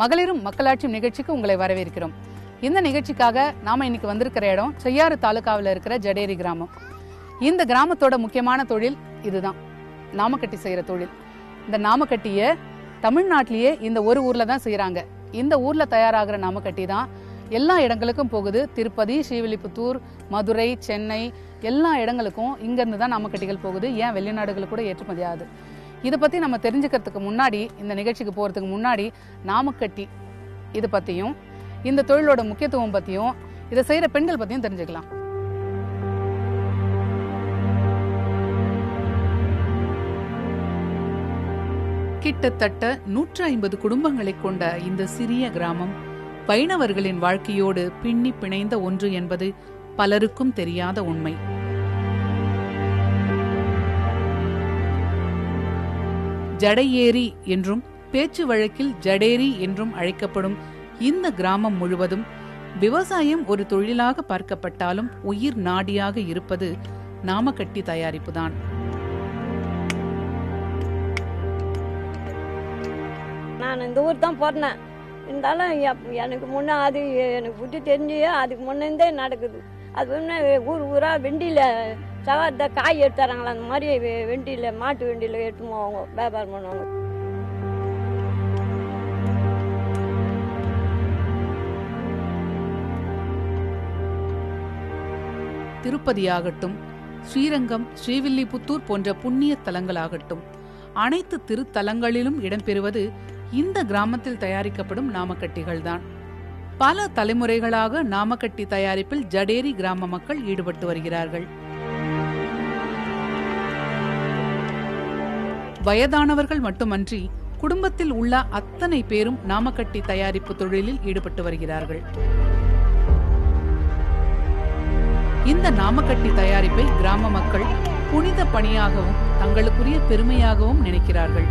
மகளிரும் மக்களாட்சி நிகழ்ச்சிக்கு உங்களை வரவேற்கிறோம். இந்த நிகழ்ச்சிக்காக நாம இன்னைக்கு வந்திருக்கிற இடம் செய்யாறு தாலுகாவில் இருக்கிற ஜடேரி கிராமம். இந்த கிராமத்தோட முக்கியமான தொழில் இதுதான், நாமக்கட்டி செய்யற தொழில். இந்த நாமக்கட்டிய தமிழ்நாட்டிலேயே இந்த ஒரு ஊர்ல தான் செய்யறாங்க. இந்த ஊர்ல தயாராகிற நாமக்கட்டி தான் எல்லா இடங்களுக்கும் போகுது. திருப்பதி, ஸ்ரீவில்லிபுத்தூர், மதுரை, சென்னை எல்லா இடங்களுக்கும் இங்க இருந்து தான் நாமக்கட்டிகள் போகுது. ஏன் வெளிநாடுகளுக்கு கூட ஏற்றுமதி ஆகுது. இதை பத்தி நம்ம தெரிஞ்சுக்கிறதுக்கு முன்னாடி, இந்த நிகழ்ச்சிக்கு போறதுக்கு முன்னாடி நாமக்கட்டி இதை பத்தியும் இந்த தொழிலோட முக்கியத்துவம் பத்தியும் இதை செய்யற பெண்கள் பத்தியும் தெரிஞ்சுக்கலாம். கிட்டத்தட்ட 150 குடும்பங்களை கொண்ட இந்த சிறிய கிராமம் வைணவர்களின் வாழ்க்கையோடு பின்னி பிணைந்த ஒன்று என்பது பலருக்கும் தெரியாத உண்மை. ஜடையேரி என்றும் பேச்சு வழக்கில் ஜடேரி என்றும் அழைக்கப்படும் இந்த கிராமம் முழுவதும் விவசாயம் ஒரு தொழிலாக பார்க்கப்பட்டாலும் உயிர் நாடியாக இருப்பது நாமக்கட்டி தயாரிப்புதான். நான் இந்த ஊர் தான் பிறந்தேன். இருந்தாலும் எனக்கு முன்னே அது எனக்கு புத்தி தெரிஞ்சு அதுக்கு முன்னே நடக்குது. அது முன்னே ஊர் ஊராக வெண்டியில் சவார்த்த காய் எடுத்துறாங்களா, அந்த மாதிரி வெண்டியில் மாட்டு வெண்டியில் எடுத்துன்னு போவாங்க, வியாபாரம் பண்ணுவாங்க. திருப்பதியாகட்டும், ஸ்ரீரங்கம், ஸ்ரீவில்லிபுத்தூர் போன்ற புண்ணிய தலங்களாகட்டும், அனைத்து திருத்தலங்களிலும் இடம்பெறுவது இந்த கிராமத்தில் தயாரிக்கப்படும் நாமக்கட்டிகள் தான். பல தலைமுறைகளாக நாமக்கட்டி தயாரிப்பில் ஜடேரி கிராம மக்கள் ஈடுபட்டு வருகிறார்கள். வயதானவர்கள் மட்டுமன்றி குடும்பத்தில் உள்ள அத்தனை பேரும் நாமக்கட்டி தயாரிப்பு தொழிலில் ஈடுபட்டு வருகிறார்கள். இந்த நாமக்கட்டி தயாரிப்பை கிராம மக்கள் புனித பணியாகவும் தங்களுக்குரிய பெருமையாகவும் நினைக்கிறார்கள்.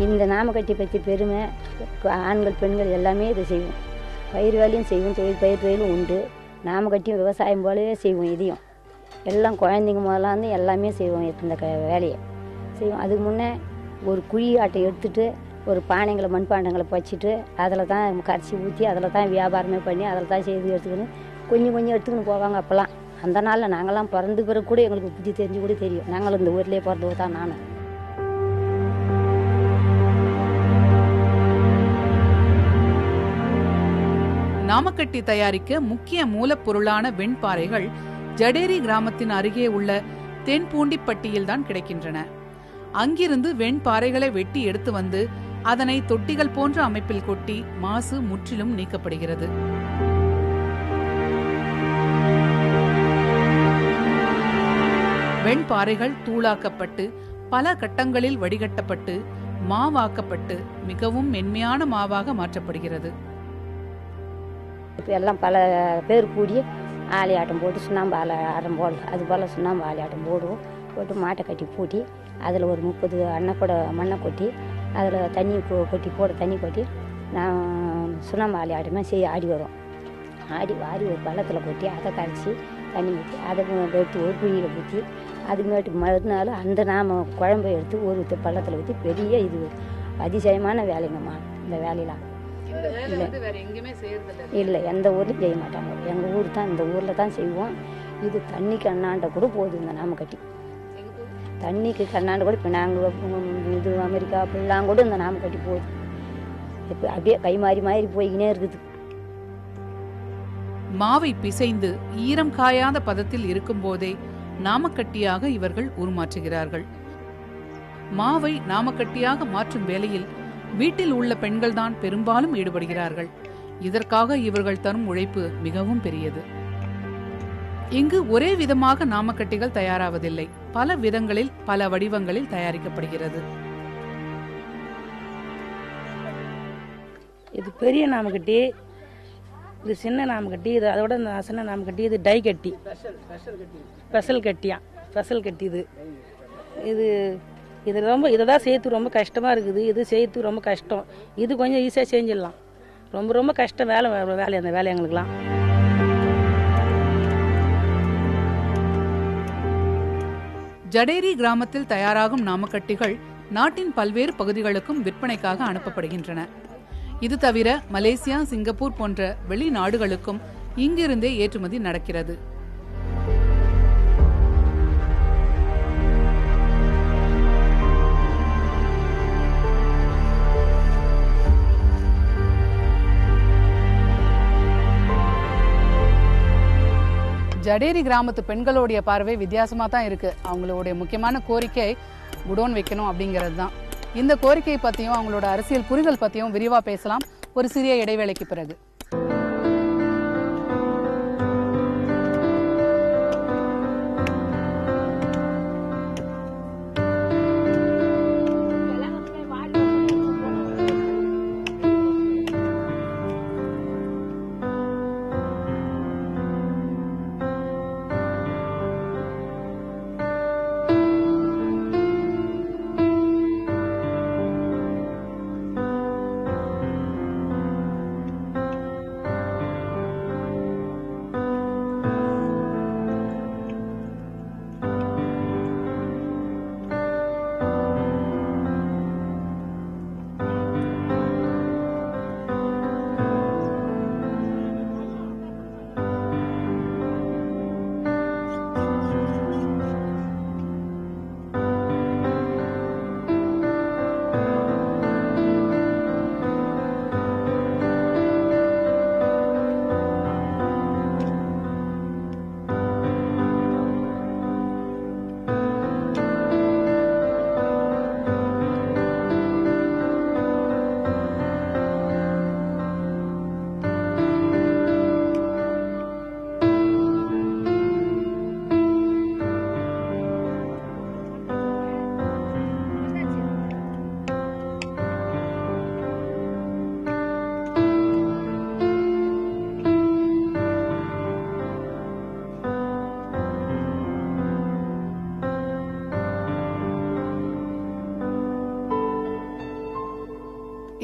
இந்த நாமக்கட்டி பற்றி பெருமை ஆண்கள் பெண்கள் எல்லாமே இதை செய்வோம். பயிர் வேலையும் செய்வோம், பயிர் வேலையும் உண்டு. நாமக்கட்டியும் விவசாயம் போலவே செய்வோம். இதையும் எல்லாம் குழந்தைங்க முதலாந்து எல்லாமே செய்வோம். இந்த வேலையை செய்வோம். அதுக்கு முன்னே ஒரு குழி ஆட்டை எடுத்துட்டு ஒரு பானைங்களை மண்பாண்டங்களை வச்சுட்டு அதில் தான் கரைச்சி ஊற்றி அதில் தான் வியாபாரமே பண்ணி அதில் தான் செய்து எடுத்துக்கின்னு கொஞ்சம் கொஞ்சம் எடுத்துக்கின்னு போவாங்க. அப்போல்லாம் அந்த நாளில் நாங்கள்லாம் பிறந்த பிறகு கூட எங்களுக்கு புத்தி தெரிஞ்சு கூட தெரியும். நாங்களும் இந்த ஊர்லேயே பிறந்தது தான். நானும் நாமக்கட்டி தயாரிக்க முக்கிய மூலப்பொருளான வெண்பாறைகள் ஜடேரி கிராமத்தின் அருகே உள்ள தென்பூண்டிப்பட்டியில் தான் கிடைக்கின்றன. அங்கிருந்து வெண்பாறைகளை வெட்டி எடுத்து வந்து அதனை தொட்டிகள் போன்ற அமைப்பில் கொட்டி மாசு முற்றிலும் நீக்கப்படுகிறது. வெண்பாறைகள் தூளாக்கப்பட்டு பல கட்டங்களில் வடிகட்டப்பட்டு மாவாக்கப்பட்டு மிகவும் மென்மையான மாவாக மாற்றப்படுகிறது. இப்போ எல்லாம் பல பேர் கூடி ஆலை ஆட்டம் போட்டு சுண்ணாம்பு ஆட்டம் போடலாம். அது போல் சுண்ணாம்பு ஆலை ஆட்டம் போடுவோம். போட்டு மாட்டை கட்டி பூட்டி அதில் ஒரு 30 அன்னைக்கூட மண்ணை கொட்டி அதில் தண்ணி தண்ணி கொட்டி நான் சுண்ணாம்பு ஆலை ஆட்டமே ஆடி வரும். ஆடி ஒரு பள்ளத்தில் கொட்டி அதை கரைச்சி தண்ணி ஊற்றி அதை எடுத்து ஒரு குழியில் ஊற்றி அதுமேட்டு மறுநாள் அந்த நாம் குழம்பை எடுத்து ஒரு பள்ளத்தில் ஊற்றி பெரிய இது அதிசயமான வேலைங்கம்மா. இந்த வேலையெல்லாம் இல்லை, எந்த ஊர்லையும் செய்ய மாட்டாங்க. எங்கள் ஊர் தான், இந்த ஊரில் தான் செய்வோம். இது தண்ணிக்கு அண்ணாண்ட கூட போகுது. இந்த நாமக்கட்டி தண்ணிக்கு கண்ணாண்ட கூட இப்போ நாங்கள் இது அமெரிக்கா அப்படிலாம் கூட இந்த நாமக்கட்டி போகுது. இப்போ அப்படியே கை மாறி போய்கினே இருக்குது. மாவை பிசைந்து ஈரம் காயாத பதத்தில் இருக்கும் போதே நாமக்கட்டியாக இவர்கள் உருமாற்றுகிறார்கள். மாவை நாமக்கட்டியாக மாற்றும் வேளையில் வீட்டில் உள்ள பெண்கள் தான் பெரும்பாலும் ஈடுபடுகிறார்கள். இதற்காக இவர்கள் தரும் உழைப்பு மிகவும் பெரியது. இங்கு ஒரே விதமாக நாமக்கட்டிகள் தயாராவதில்லை. பல விதங்களில் பல வடிவங்களில் தயாரிக்கப்படுகிறது. இது பெரிய நாமக்கட்டி, இது சின்ன நாமக்கட்டி, இது அதோட சின்ன நாமக்கட்டி, இது டை கட்டி, ஸ்பெஷல் கட்டியா, ஸ்பெஷல் கட்டி. இது இது ரொம்ப இதை தான் செய்யறதுக்கு ரொம்ப கஷ்டமாக இருக்குது. இது செய்யறதுக்கு ரொம்ப கஷ்டம். இது கொஞ்சம் ஈஸியாக செஞ்சிடலாம். ரொம்ப கஷ்டம் வேலை அந்த வேலை எங்களுக்குலாம். ஜடேரி கிராமத்தில் தயாராகும் நாமக்கட்டிகள் நாட்டின் பல்வேறு பகுதிகளுக்கும் விற்பனைக்காக அனுப்பப்படுகின்றன. இது தவிர மலேசியா, சிங்கப்பூர் போன்ற வெளிநாடுகளுக்கும் இங்கிருந்தே ஏற்றுமதி நடக்கிறது. ஜடேரி கிராமத்து பெண்களுடைய பார்வை வித்தியாசமா தான் இருக்கு. அவங்களுடைய முக்கியமான கோரிக்கை குடோன் வைக்கணும் அப்படிங்கிறது தான். இந்த கோரிக்கை பத்தியும் அவங்களோட அரசியல் புரிதல் பத்தியும் விரிவா பேசலாம் ஒரு சிறிய இடைவேளைக்கு பிறகு.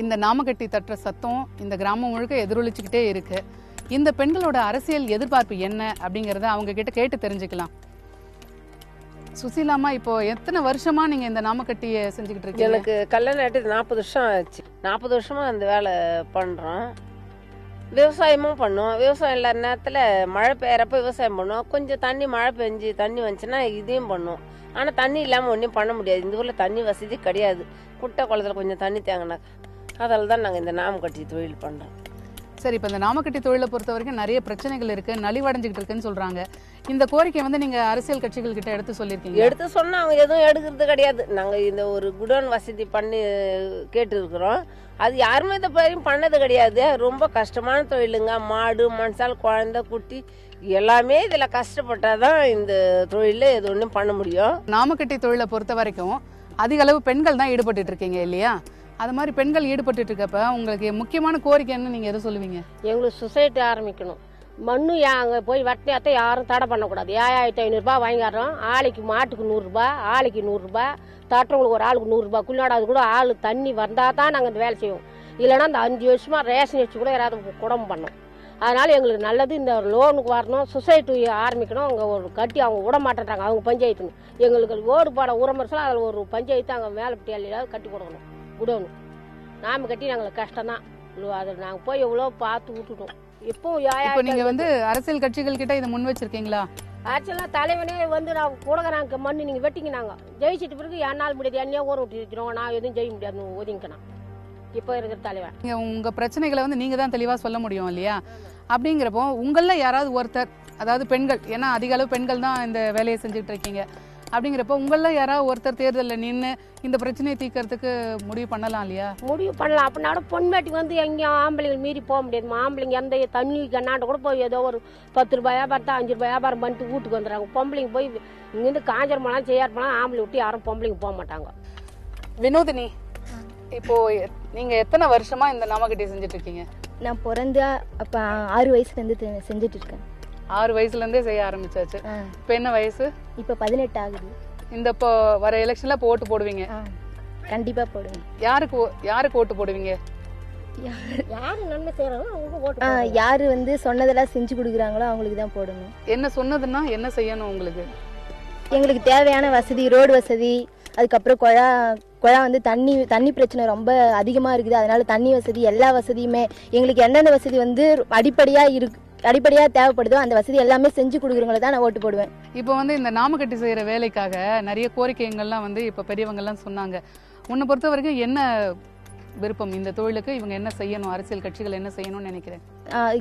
இந்த நாமக்கட்டி தட்டுற சத்தம் இந்த கிராமம் முழுக்க எதிரொலிச்சுக்கிட்டே இருக்கு. இந்த பெண்களோட அரசியல் எதிர்பார்ப்பு என்ன அப்படிங்கறத அவங்க கிட்ட கேட்டு தெரிஞ்சுக்கலாம். சுசீலாமா, இப்போ எத்தனை வருஷமா நீங்க இந்த நாமக்கட்டியை செஞ்சுக்கிட்டு இருக்கீங்க? எனக்கு கல்யாணம் ஆகிட்டு 40 வருஷம் ஆச்சு. 40 வருஷமா அந்த வேலை பண்றோம். விவசாயமும் பண்ணுவோம். விவசாயம் இல்லாத நேரத்தில் மழை பெய்யறப்ப விவசாயம் பண்ணுவோம். கொஞ்சம் தண்ணி மழை பெஞ்சு தண்ணி வந்துச்சுன்னா இதையும் பண்ணுவோம். ஆனால் தண்ணி இல்லாமல் ஒன்றும் பண்ண முடியாது. இந்த ஊரில் தண்ணி வசதி கிடையாது. குட்டை குளத்துல கொஞ்சம் தண்ணி தேங்கினாக்கா அதில் தான் நாங்கள் இந்த நாமக்கட்டி தொழில் பண்ணுறோம். சரி, இப்போ இந்த நாமக்கட்டி தொழிலை பொறுத்த வரைக்கும் நிறைய பிரச்சனைகள் இருக்கு, நலிவடைஞ்சிக்கிட்டு இருக்குன்னு சொல்றாங்க. இந்த கோரிக்கை வந்து நீங்க அரசியல் கட்சிகள் கிட்ட எடுத்து சொல்லியிருக்கீங்க? எடுத்து சொன்னா அவங்க எதுவும் எடுக்கிறது கிடையாது. நாங்கள் இந்த ஒரு குடோன் வசதி பண்ணி கேட்டு இருக்கிறோம். அது யாருமே இந்த பயிரும் பண்ணது கிடையாது. ரொம்ப கஷ்டமான தொழிலுங்க. மாடு, மனுஷால், குழந்தை, குட்டி எல்லாமே இதில் கஷ்டப்பட்டாதான் இந்த தொழிலில் எது ஒன்றும் பண்ண முடியும். நாமக்கட்டி தொழிலை பொறுத்த வரைக்கும் அதிக அளவு பெண்கள் தான் ஈடுபட்டு இருக்கீங்க இல்லையா? அது மாதிரி பெண்கள் ஈடுபட்டு இருக்கப்ப உங்களுக்கு முக்கியமான கோரிக்கை என்ன, நீங்க எதை சொல்லுவீங்க? எங்களுக்கு சொசைட்டி ஆரம்பிக்கணும். மண்ணு அங்கே போய் வட்டினத்தை யாரும் தடை பண்ணக்கூடாது. 5500 ரூபாய் வாங்கிடுறோம். ஆளுக்கு மாட்டுக்கு 100 ரூபாய், ஆளுக்கு 100 ரூபாய், தட்டுறவங்களுக்கு ஒரு ஆளுக்கு 100 ரூபாய். குள்ளாடாது கூட ஆள் தண்ணி வந்தால் தான் நாங்கள் இந்த வேலை செய்வோம். இல்லைன்னா அந்த 5 வருஷமா ரேஷன் வச்சு கூட யாராவது குடும்பம் பண்ணோம். அதனால எங்களுக்கு நல்லது இந்த லோனுக்கு வரணும், சொசைட்டி ஆரம்பிக்கணும். அவங்க ஒரு கட்டி அவங்க விட மாட்டேன்றாங்க, அவங்க பஞ்சாயத்துன்னு. எங்களுக்கு ஓடு பாட உரமரசலாம் அதில் ஒரு பஞ்சாயத்து அங்கே மேலப்பட்டியாலையாவது கட்டி கொடுக்கணும் குடோனு. நாம கட்டி நாங்களுக்கு கஷ்டம் தான். அதை நாங்கள் போய் எவ்வளோ பார்த்து விட்டுட்டோம். இப்போ நீங்க வந்து அரசியல் கட்சிகள் கிட்ட இதை முன் வச்சிருக்கீங்களா? ஆக்சுவலாக தலைவனே வந்து நான் கொடுக்குறாங்க மண்ணு நீங்கள் வெட்டிங்க. நாங்கள் ஜெயிச்சிட்டு பிறகு என்னால் முடியாது, என்னையே ஊற விட்டு இருக்கிறோம். நான் எதுவும் செய்ய முடியாது, ஒதுங்கிக்கணும். இப்போ இருக்கிற தலைவன் உங்க பிரச்சனைகளை வந்து நீங்க தான் தெளிவா சொல்ல முடியும் இல்லையா? அப்படிங்கிறப்போ உங்கள யாராவது ஒருத்தர், அதாவது பெண்கள், ஏன்னா அதிக அளவு பெண்கள் தான் இந்த வேலையை செஞ்சுட்டு இருக்கீங்க. அப்படிங்கிறப்ப உங்கள யாராவது ஒருத்தர் தேர்தலில் நின்று இந்த பிரச்சனையை தீர்க்கறதுக்கு முடிவு பண்ணலாம் இல்லையா? முடிவு பண்ணலாம். அப்படின்னா பொன்மேட்டுக்கு வந்து எங்கேயும் ஆம்பளைங்க மீறி போக முடியாதுமா. ஆம்பளைங்க எந்த தண்ணி கண்ணாண்ட கூட போய் ஏதோ ஒரு 10 ரூபாய் வியாபாரத்தை 5 ரூபாய் வியாபாரம் பண்ணிட்டு வீட்டுக்கு வந்துடுறாங்க. பொம்பளைங்க போய் இங்கேருந்து காஞ்சரமெல்லாம் செய்யாருப்பலாம். ஆம்பளை விட்டு யாரும் பொம்பளைங்க போக மாட்டாங்க. வினோதினி, இப்போ நீங்க எத்தனை வருஷமா இந்த நாமக்கட்டி செஞ்சுட்டு இருக்கீங்க? நான் பிறந்த அப்போ 6 வயசுலேருந்து செஞ்சுட்டு இருக்கேன். 6 வயசுலேருந்தே செய்ய ஆரம்பிச்சாச்சு. இப்போ என்ன வயசு? இப்போ 18 ஆகுது. இந்த இப்போ வர எலெக்ஷன்ல இப்போ ஓட்டு போடுவீங்க? கண்டிப்பாக போடுவேன். யாருக்கு ஓட்டு போடுவீங்க? யாரு நன்மை செய்யறாங்களோ அவங்க ஓட்டு. யாரு வந்து சொன்னதெல்லாம் செஞ்சு கொடுக்குறாங்களோ அவங்களுக்கு தான் போடணும். என்ன சொன்னதுன்னா என்ன செய்யணும் உங்களுக்கு? எங்களுக்கு தேவையான வசதி, ரோடு வசதி, அதுக்கப்புறம் குழா வந்து தண்ணி பிரச்சனை ரொம்ப அதிகமாக இருக்குது. அதனால தண்ணி வசதி, எல்லா வசதியுமே எங்களுக்கு எந்தெந்த வசதி வந்து அடிப்படையாக தேவைப்படுதோ அந்த வசதி எல்லாமே செஞ்சு கொடுக்குறவங்கள தான் நான் ஓட்டு போடுவேன். இப்போ வந்து இந்த நாமக்கட்டி செய்கிற வேலைக்காக நிறைய கோரிக்கைகள்லாம் வந்து இப்போ பெரியவங்கள்லாம் சொன்னாங்க. உன்னை பொறுத்த வரைக்கும் என்ன விருப்பம் இந்த தொழிலுக்கு? இவங்க என்ன செய்யணும், அரசியல் கட்சிகள் என்ன செய்யணும்னு நினைக்கிறேன்?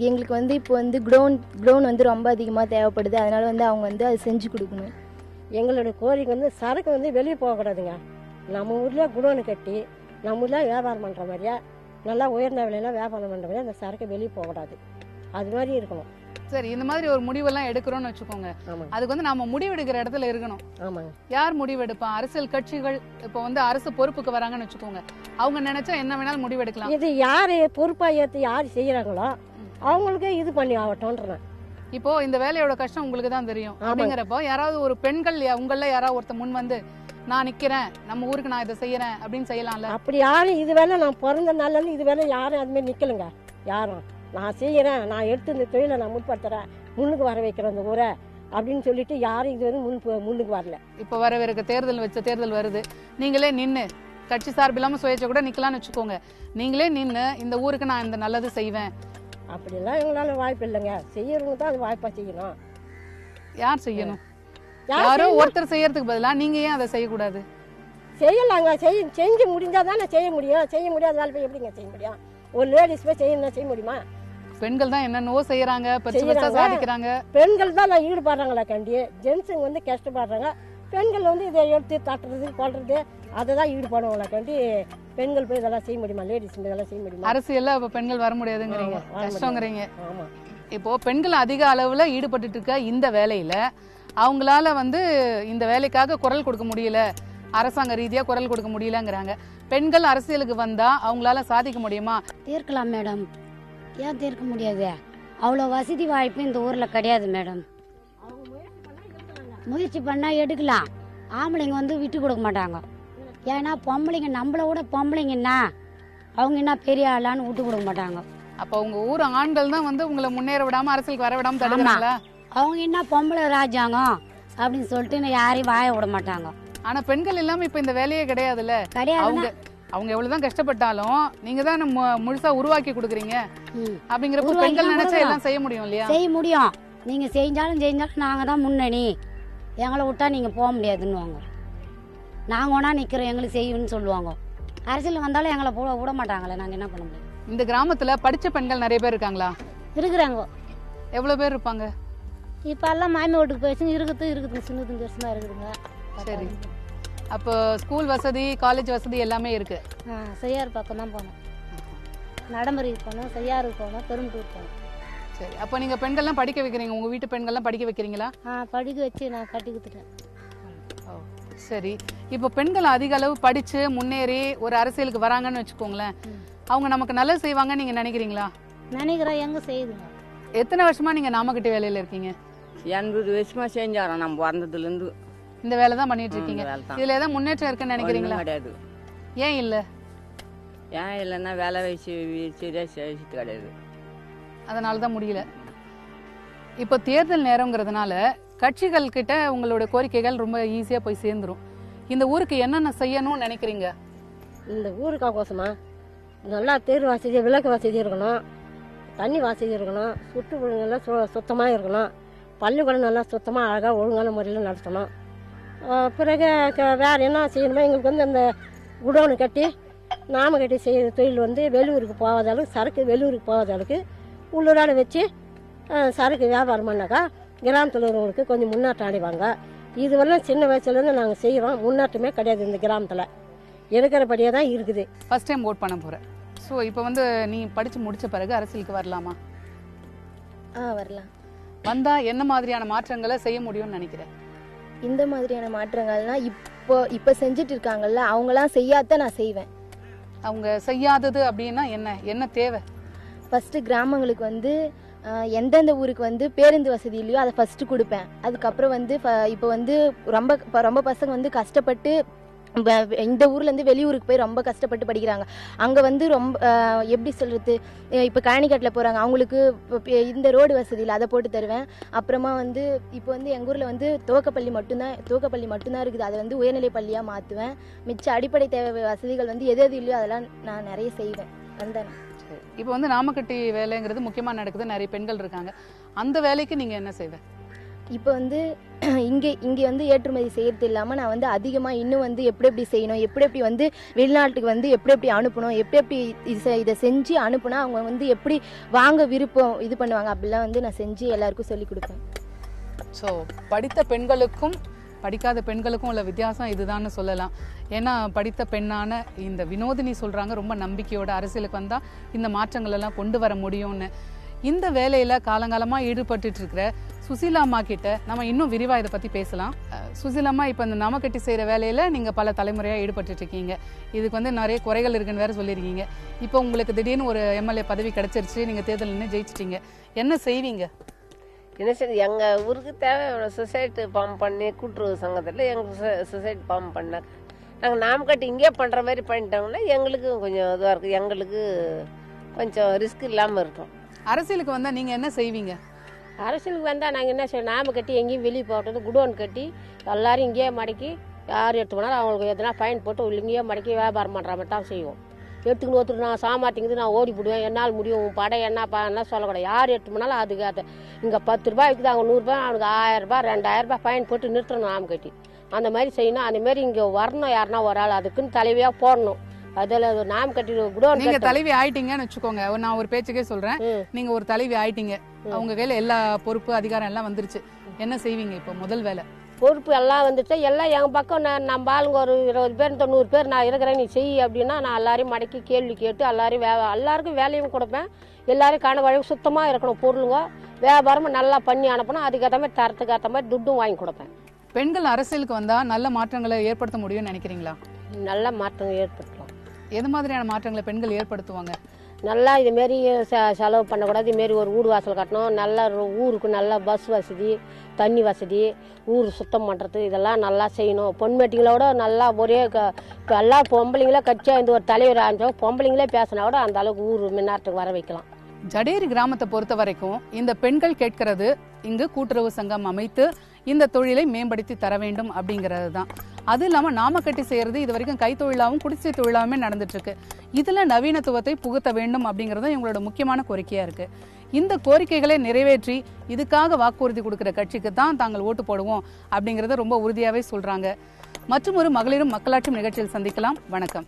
எங்களுக்கு வந்து இப்போ வந்து க்ரௌன் வந்து ரொம்ப அதிகமாக தேவைப்படுது. அதனால வந்து அவங்க வந்து அதை செஞ்சு கொடுக்கணும். எங்களோட கோரிக்கை வந்து சரக்கு வந்து வெளியே போகக்கூடாதுங்க. நம்ம ஊரில் குடோனு கட்டி நம்ம ஊரில் வியாபாரம் பண்ணுற மாதிரியா, நல்லா உயர்ந்த விலையெல்லாம் வியாபாரம் பண்ணுற மாதிரியா அந்த சரக்கு வெளியே போகக்கூடாது. அது மாதிரி இருக்கணும். சரி, இந்த மாதிரி ஒரு முடிவெல்லாம் எடுக்கிறோம்னு வச்சுக்கோங்க. அதுக்கு வந்து நாம முடிவெடுக்கிற இடத்துல இருக்கணும். ஆமாங்க. யார் முடிவெடுப்பா? அரசியல் கட்சிகள். இப்போ வந்து அரசு பொறுப்புக்கு வராங்கன்னு வச்சுக்கோங்க, அவங்க நினைச்சா என்ன வேணாலும் முடிவெடுக்கலாம். இது யாரு பொறுப்பா ஏற்று யார் செய்யறாங்களோ அவங்களுக்கு இது பண்ணி ஆகட்டும்ன்றேன். இப்போ இந்த வேலையோட கஷ்டம் உங்களுக்கு தான் தெரியும். அப்படிங்கிறப்போ யாராவது ஒரு பெண்கள் உங்கள யாராவது ஒருத்த முன் வந்து நான் நிக்கிறேன், நம்ம ஊருக்கு நான் இதை செய்யறேன் அப்படின்னு செய்யலாம்ல? அப்படி யாரும் இது வேலை நான் பிறந்த நாள்ல இருந்து இது வேலை யாரும் அது மாதிரி நிக்கலுங்க. யாரும் நான் செய்யறேன், நான் எடுத்து இந்த தொழிலை நான் முற்படுத்துறேன், முன்னுக்கு வர வைக்கிறேன் இந்த ஊரை அப்படின்னு சொல்லிட்டு யாரும் இது வந்து முன்னுக்கு வரல. இப்போ வரவிருக்க தேர்தல் வருது. நீங்களே நின்று கட்சி சார்பு இல்லாம சுயேட்சை கூட நிக்கலாம்னு வச்சுக்கோங்க. நீங்களே நின்று இந்த ஊருக்கு நான் இந்த நல்லது செய்வேன் அப்படிலாம் எங்களால வாய்ப்பு இல்லைங்க. செய்யறவங்க தான் அது வாய்ப்பா செய்யணும். யார் செய்யணும்? யாரோ ஒருத்தர் செய்யறதுக்கு பதிலா நீங்க ஏன் அதை செய்யக்கூடாது? செய்யலாங்க. செஞ்சு முடிஞ்சாதானே செய்ய முடியும். செய்ய முடியாத வேலை போய் எப்படிங்க செய்ய முடியும்? ஒரு லேடிஸ் போய் செய்ய முடியுமா? பெண்கள் தான் என்னென்னவோ செய்யறாங்க, சாதிக்கிறாங்க. பெண்கள் தான் ஈடுபடுறாங்களா கண்டி. ஜென்ஸுங்க வந்து கஷ்டப்படுறாங்க. பெண்கள் வந்து இதை எடுத்து தட்டுறது கொள்றது அதை தான் ஈடுபடுவாங்களா கண்டி. பெண்கள் போய் இதெல்லாம் செய்ய முடியுமா? லேடிஸ் இதெல்லாம் செய்ய முடியுமா? அரசியல்ல இப்ப பெண்கள் வர முடியாதுங்கிறீங்க, கஷ்டங்கிறீங்க. இப்போ பெண்கள் அதிக அளவுல ஈடுபட்டு இருக்க இந்த வேலையில அவங்களால வந்து இந்த வேலைக்காக குரல் கொடுக்க முடியல, அரசாங்க ரீதியா குரல் கொடுக்க முடியலங்கிறாங்க. பெண்கள் அரசியலுக்கு வந்தா அவங்களால சாதிக்க முடியுமா? தீர்க்கலாம் மேடம். ஏன் தீர்க்க முடியாது? அவ்வளோ வசதி வாய்ப்பு இந்த ஊர்ல கிடையாது மேடம். முயற்சி பண்ணா எடுக்கலாம். ஆம்பளைங்க வந்து விட்டு கொடுக்க மாட்டாங்க. ஏன்னா பொம்பளைங்க நம்மள விட பொம்பளைங்கன்னா அவங்க என்ன பெரிய ஆளான்னு விட்டு கொடுக்க மாட்டாங்க. அப்ப உங்க ஊர் ஆண்கள் தான் வந்து உங்களை முன்னேற விடாம அரசியலுக்கு வர விடாம தடுக்கிறாங்களா? அவங்க என்ன பொம்பளை ராஜாங்கம் அப்படின்னு சொல்லிட்டு யாரையும் வாய விட மாட்டாங்க. ஆனா பெண்கள் இல்லாம இப்ப இந்த வேலையே கிடையாதுல்ல. அவங்க எவ்வளவுதான் கஷ்டப்பட்டாலும் நீங்க தான் முழுசா உருவாக்கி கொடுக்குறீங்க. அப்படிங்கிறப்ப பெண்கள் நினைச்சா எல்லாம் செய்ய முடியும் இல்லையா? செய்ய முடியும். நீங்க செஞ்சாலும் நாங்க தான் முன்னணி, எங்களை விட்டா நீங்க போக முடியாதுன்னு நாங்க ஒன்னா நிக்கிறோம், எங்களுக்கு செய்யணும்னு சொல்லுவாங்க. அரசியல் வந்தாலும் எங்களை விட மாட்டாங்களே, நாங்க என்ன பண்ண முடியும்? இந்த கிராமத்துல படிச்ச பெண்கள் நிறைய பேர் இருக்காங்களா? இருக்கிறாங்க. எவ்வளவு பேர் இருப்பாங்க? இப்ப எல்லாம் மாமி வீட்டுக்கு போயிடுச்சு. இருக்குது சின்னது பெருசுமா இருக்குதுங்க. சரி, அப்போ ஸ்கூல் வசதி, காலேஜ் வசதி எல்லாமே இருக்கு. செய்யாறு பக்கம் தான் போனோம், நடைமுறைக்கு போனோம், செய்யாருக்கு போனோம், பெரும்பூர் போனோம். சரி, அப்போ நீங்க பெண்கள்லாம் படிக்க வைக்கிறீங்க, உங்க வீட்டு பெண்கள்லாம் படிக்க வைக்கிறீங்களா? படிக்க வச்சு நான் கட்டி கொடுத்துட்டேன். சரி, இப்போ பெண்கள் அதிக அளவு படிச்சு முன்னேறி ஒரு அரசியலுக்கு வராங்கன்னு வச்சுக்கோங்களேன், அவங்க நமக்கு நல்லது செய்வாங்கன்னு நீங்க நினைக்கிறீங்களா? நினைக்கிறேன். எங்க செய்யுதுங்க. எத்தனை வருஷமா நீங்க நாமக்கட்டி வேலையில இருக்கீங்க? 80 வருஷமா செஞ்சாரோம். நம்ம வந்ததுல இருந்து இந்த வேலை தான் பண்ணிட்டு இருக்கீங்க. இதுல ஏதாவது முன்னேற்றம் இருக்குன்னு நினைக்கிறீங்களா? கிடையாது. ஏன் இல்ல? ஏன் இல்லைன்னா வேலை வச்சு சரியா செய்யறது கிடையாது, அதனால தான் முடியல. இப்போ தேர்தல் நேரங்கிறதுனால கட்சிகள் கிட்ட உங்களோட கோரிக்கைகள் ரொம்ப ஈஸியா போய் சேர்ந்துரும். இந்த ஊருக்கு என்னென்ன செய்யணும்னு நினைக்கிறீங்க? இந்த ஊருக்கு கோசமா நல்லா தெரு வசதி, விளக்கு வசதி இருக்கணும், தண்ணி வசதி இருக்கணும், சுற்றுப்புறங்கள்லாம் சுத்தமாக இருக்கணும், பள்ளிக்கூடம் நல்லா சுத்தமாக அழகாக ஒழுங்கான முறையில் நடத்தணும். பிறகு வேறு என்ன செய்யணுமோ எங்களுக்கு வந்து அந்த குடோனு கட்டி நாம கட்டி செய்கிற தொழில் வந்து வெளியூருக்கு போகாத அளவுக்கு, சரக்கு வெளியூருக்கு போகாத அளவுக்கு உள்ளூராட வச்சு சரக்கு வியாபாரம் பண்ணாக்கா கிராமத்தில் இருக்கிறவங்களுக்கு கொஞ்சம் முன்னேற்றம் அடைவாங்க. இதுவெல்லாம் சின்ன வயசுலேருந்து நாங்கள் செய்கிறோம். முன்னேற்றமே கிடையாது இந்த கிராமத்தில், இருக்கிறபடியே தான் இருக்குது. ஃபர்ஸ்ட் டைம் ஓட் பண்ண போகிறேன். ஸோ இப்போ வந்து நீ படித்து முடித்த பிறகு அரசியலுக்கு வரலாமா? வரலாம். வந்தால் என்ன மாதிரியான மாற்றங்களை செய்ய முடியும்னு நினைக்கிறேன்? இந்த மாதிரியான மாற்றங்கள்னா இப்போ செஞ்சுட்டு இருக்காங்கல்ல, அவங்களாம் செய்யாத நான் செய்வேன். அவங்க செய்யாதது அப்படின்னா என்ன தேவை? ஃபர்ஸ்ட் கிராமங்களுக்கு வந்து எந்தெந்த ஊருக்கு வந்து பேருந்து வசதி இல்லையோ அதை ஃபர்ஸ்ட் கொடுப்பேன். அதுக்கப்புறம் வந்து இப்போ வந்து ரொம்ப பசங்க வந்து கஷ்டப்பட்டு இந்த ஊர்லேருந்து வெளியூருக்கு போய் ரொம்ப கஷ்டப்பட்டு படிக்கிறாங்க. அங்கே வந்து ரொம்ப எப்படி சொல்கிறது, இப்போ கழனிக்காட்டில் போகிறாங்க, அவங்களுக்கு இந்த ரோடு வசதியில் அதை போட்டு தருவேன். அப்புறமா வந்து இப்போ வந்து எங்கள் ஊரில் வந்து துவக்கப்பள்ளி மட்டும்தான் இருக்குது. அதை வந்து உயர்நிலை பள்ளியாக மாற்றுவேன். மிச்ச அடிப்படை தேவை வசதிகள் வந்து எது எது இல்லையோ அதெல்லாம் நான் நிறைய செய்வேன். வந்தேன். இப்போ வந்து நாமக்கட்டி வேலைங்கிறது முக்கியமாக நடக்குது, நிறைய பெண்கள் இருக்காங்க. அந்த வேலைக்கு நீங்கள் என்ன செய்வேன்? இப்போ வந்து இங்கே வந்து ஏற்றுமதி செய்கிறது இல்லாமல் நான் வந்து அதிகமாக இன்னும் வந்து எப்படி செய்யணும், எப்படி வந்து வெளிநாட்டுக்கு வந்து எப்படி அனுப்பணும், எப்படி இதை செஞ்சு அனுப்புனா அவங்க வந்து எப்படி வாங்க விருப்பம் இது பண்ணுவாங்க, அப்படிலாம் வந்து நான் செஞ்சு எல்லாருக்கும் சொல்லி கொடுப்பேன். ஸோ படித்த பெண்களுக்கும் படிக்காத பெண்களுக்கும் உள்ள வித்தியாசம் இதுதான்னு சொல்லலாம். ஏன்னா படித்த பெண்ணான இந்த வினோதினி சொல்கிறாங்க ரொம்ப நம்பிக்கையோட அரசியலுக்கு வந்தால் இந்த மாற்றங்கள் எல்லாம் கொண்டு வர முடியும்னு. இந்த வேலையில் காலங்காலமாக ஈடுபட்டு இருக்கிற சுசீலாம்மா கிட்ட நம்ம இன்னும் விரிவாக இதை பற்றி பேசலாம். சுசீலாம்மா, இப்போ இந்த நாமக்கட்டி செய்கிற வேலையில் நீங்கள் பல தலைமுறையாக ஈடுபட்டு இருக்கீங்க. இதுக்கு வந்து நிறைய குறைகள் இருக்குன்னு வேறு சொல்லியிருக்கீங்க. இப்போ உங்களுக்கு திடீர்னு ஒரு எம்எல்ஏ பதவி கிடச்சிருச்சு, நீங்கள் தேர்தல் நின்று ஜெயிச்சிட்டீங்க, என்ன செய்வீங்க? என்ன சரி, எங்கள் ஊருக்கு தேவை சொசைட்டி ஃபார்ம் பண்ணி கூட்டுறவு சங்கத்தில் எங்கள் சொசைட்டி ஃபார்ம் பண்ண நாங்கள் நாமக்கட்டி இங்கே பண்ணுற மாதிரி பண்ணிட்டோம்னா எங்களுக்கு கொஞ்சம் இதுவாக இருக்குது, எங்களுக்கு கொஞ்சம் ரிஸ்க் இல்லாமல் இருக்கும். அரசியலுக்கு வந்தால் நீங்கள் என்ன செய்வீங்க? அரசியலுக்கு வந்தால் நாங்கள் என்ன செய்வோம், நாம கட்டி எங்கேயும் வெளியே போகிறது, குடோன் கட்டி எல்லாரும் இங்கேயே மடக்கி யார் எடுத்து போனாலும் அவங்களுக்கு எதனா ஃபைன் போட்டு இங்கேயே மடக்கி வியாபாரம் பண்ணுற மாதிரி தான் செய்வோம். எடுத்துக்கின்னு ஒருத்தர் நான் சாமாத்திங்கிறது நான் ஓடி போடுவேன், என்னால் முடியும், உன் படை என்ன சொல்லக்கூடாது. யார் எடுத்து போனாலும் அதுக்கு அது இங்கே 10 ரூபாய் இருக்குது, அவங்க 100 ரூபாய், அவனுக்கு 1000 ரூபாய் 2000 ரூபாய் ஃபைன் போட்டு நிறுத்தணும் நாம கட்டி. அந்த மாதிரி செய்யணும். அந்தமாரி இங்கே வரணும் யாருன்னா ஒரு ஆள், அதுக்குன்னு தலைவியாக போடணும். அதில் நாம கட்டி குடோன். நீங்க தலைவி ஆயிட்டீங்கன்னு வச்சுக்கோங்க, நான் ஒரு பேச்சுக்கே சொல்றேன், நீங்க ஒரு தலைவி ஆயிட்டீங்க, அவங்க கையில எல்லா பொறுப்பு அதிகாரம் எல்லாம் வந்துருச்சு, என்ன செய்வீங்க இப்போ முதல் வேலை? பொறுப்பு எல்லாம் வந்துட்டு எல்லாம் எங்கள் பக்கம் நம்ம ஆளுங்க ஒரு 20 பேர் 90 பேர் நான் இருக்கிறேன், நீ செய் அப்படின்னா நான் எல்லாரையும் மடக்கி கேள்வி கேட்டு எல்லாருக்கும் வேலையும் கொடுப்பேன். எல்லாரும் கணக்கு சுத்தமாக இருக்கணும், பொருளுங்க வியாபாரமும் நல்லா பண்ணி அனுப்பணும். அதுக்கேற்ற மாதிரி தரத்துக்கு ஏற்ற மாதிரி துட்டும் வாங்கி கொடுப்பேன். பெண்கள் அரசியலுக்கு வந்தா நல்ல மாற்றங்களை ஏற்படுத்த முடியும்னு நினைக்கிறீங்களா? நல்ல மாற்றங்கள் ஏற்படுத்தலாம். எது மாதிரியான மாற்றங்களை பெண்கள் ஏற்படுத்துவாங்க? நல்லா இதுமாரி செலவு பண்ணக்கூடாது, இதுமாரி ஒரு வீடு வாசல் கட்டணும், நல்ல ஊருக்கு நல்ல பஸ் வசதி, தண்ணி வசதி, ஊர் சுத்தம் பண்ணுறது, இதெல்லாம் நல்லா செய்யணும். பொன்மேட்டிங்களோட நல்லா ஒரே இப்போ எல்லாம் பொம்பளைங்களே கட்சியாக இந்த ஒரு தலைவர் ஆரம்பிச்சோம், பொம்பளைங்களே பேசினா கூட அந்த அளவுக்கு ஊர் முன்னாட்டுக்கு வர வைக்கலாம். ஜடேரி கிராமத்தை பொறுத்த வரைக்கும் இந்த பெண்கள் கேட்கிறது இங்கு கூட்டுறவு சங்கம் அமைத்து இந்த தொழிலை மேம்படுத்தி தர வேண்டும் அப்படிங்கிறது தான். அது இல்லாமல் நாமக்கட்டி செய்கிறது இது வரைக்கும் கைத்தொழிலாகவும் குடிசை தொழிலாகவுமே நடந்துட்டு இருக்கு. இதில் நவீனத்துவத்தை புகுத்த வேண்டும் அப்படிங்கிறது எங்களோட முக்கியமான கோரிக்கையாக இருக்கு. இந்த கோரிக்கைகளை நிறைவேற்றி இதுக்காக வாக்குறுதி கொடுக்குற கட்சிக்கு தான் தாங்கள் ஓட்டு போடுவோம் அப்படிங்கிறத ரொம்ப உறுதியாகவே சொல்றாங்க. மற்றும் ஒரு மகளிரும் மக்களாட்சி நிகழ்ச்சியில் சந்திக்கலாம். வணக்கம்.